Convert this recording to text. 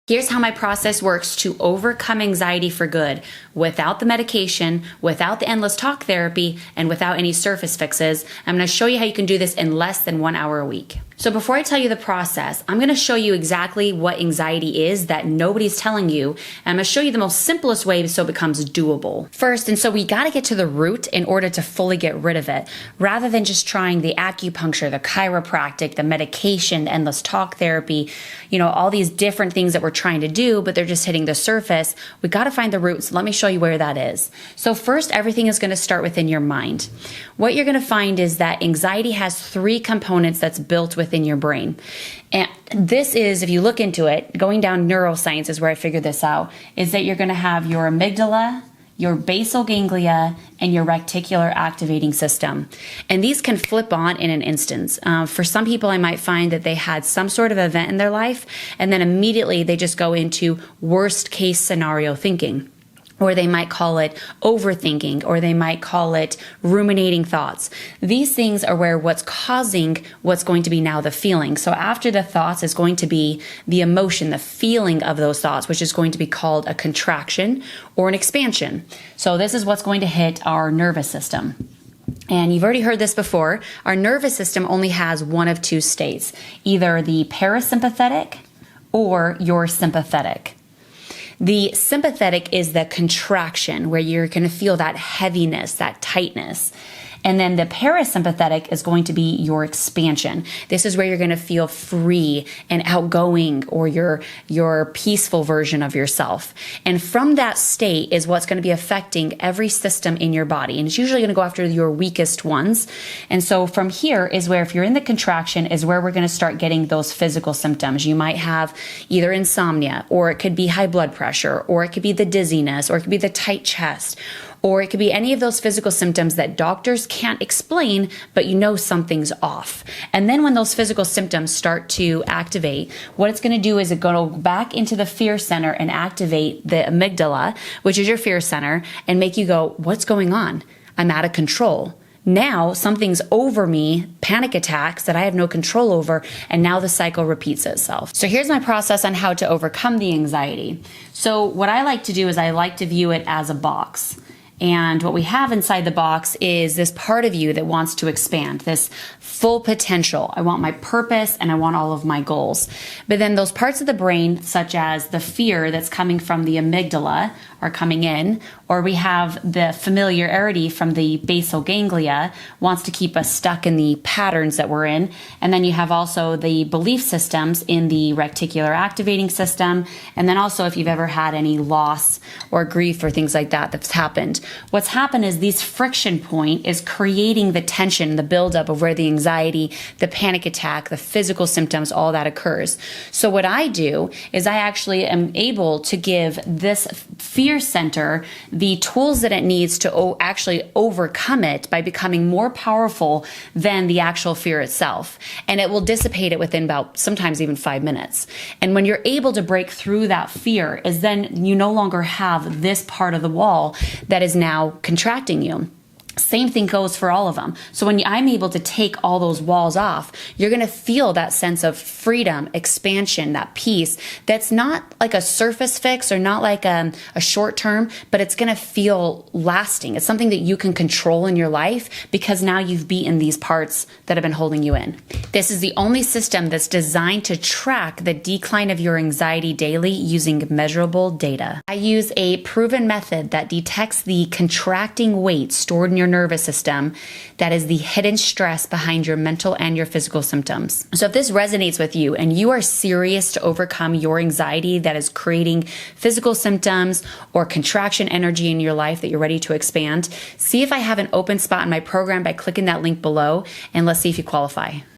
Here's how my process works to overcome anxiety for good without the medication, without the endless talk therapy, and without any surface fixes. I'm going to show you how you can do this in less than 1 hour a week. So before I tell you the process, I'm going to show you exactly what anxiety is that nobody's telling you. And I'm going to show you the most simplest way so it becomes doable. First, and so we got to get to the root in order to fully get rid of it, rather than just trying the acupuncture, the chiropractic, the medication, endless talk therapy, all these different things that we're trying to do, but they're just hitting the surface. We got to find the roots. Let me show you where that is. So first, everything is going to start within your mind. What you're going to find is that anxiety has 3 components that's built within your brain. And this is, if you look into it, going down neuroscience is where I figured this out, is that you're going to have your amygdala, your basal ganglia, and your reticular activating system. And these can flip on in an instant. For some people, I might find that they had some sort of event in their life, and then immediately they just go into worst case scenario thinking. Or they might call it overthinking, or they might call it ruminating thoughts. These things are where what's causing what's going to be now the feeling. So after the thoughts is going to be the emotion, the feeling of those thoughts, which is going to be called a contraction or an expansion. So this is what's going to hit our nervous system. And you've already heard this before. Our nervous system only has one of 2 states, either the parasympathetic or your sympathetic. The sympathetic is the contraction where you're going to feel that heaviness, that tightness. And then the parasympathetic is going to be your expansion. This is where you're going to feel free and outgoing, or your peaceful version of yourself. And from that state is what's going to be affecting every system in your body. And it's usually going to go after your weakest ones. And so from here is where, if you're in the contraction, is where we're going to start getting those physical symptoms. You might have either insomnia, or it could be high blood pressure, or it could be the dizziness, or it could be the tight chest, or it could be any of those physical symptoms that doctors can't explain, but something's off. And then when those physical symptoms start to activate, what it's going to do is it go back into the fear center and activate the amygdala, which is your fear center, and make you go, what's going on? I'm out of control. Now something's over me, panic attacks that I have no control over, and now the cycle repeats itself. So here's my process on how to overcome the anxiety. So what I like to do is I like to view it as a box. And what we have inside the box is this part of you that wants to expand, this full potential. I want my purpose and I want all of my goals. But then those parts of the brain, such as the fear that's coming from the amygdala, are coming in, or we have the familiarity from the basal ganglia, wants to keep us stuck in the patterns that we're in. And then you have also the belief systems in the reticular activating system. And then also, if you've ever had any loss or grief or things like that that's happened, what's happened is these friction point is creating the tension, the buildup of where the anxiety, the panic attack, the physical symptoms, all that occurs. So what I do is I actually am able to give this fear center the tools that it needs to actually overcome it by becoming more powerful than the actual fear itself. And it will dissipate it within about sometimes even 5 minutes. And when you're able to break through that fear, is then you no longer have this part of the wall that is now contracting you. Same thing goes for all of them. So when I'm able to take all those walls off, you're going to feel that sense of freedom, expansion, that peace. That's not like a surface fix or not like a short term, but it's going to feel lasting. It's something that you can control in your life because now you've beaten these parts that have been holding you in. This is the only system that's designed to track the decline of your anxiety daily using measurable data. I use a proven method that detects the contracting weight stored in your nervous system that is the hidden stress behind your mental and your physical symptoms. So if this resonates with you and you are serious to overcome your anxiety that is creating physical symptoms or contraction energy in your life that you're ready to expand, see if I have an open spot in my program by clicking that link below, and let's see if you qualify.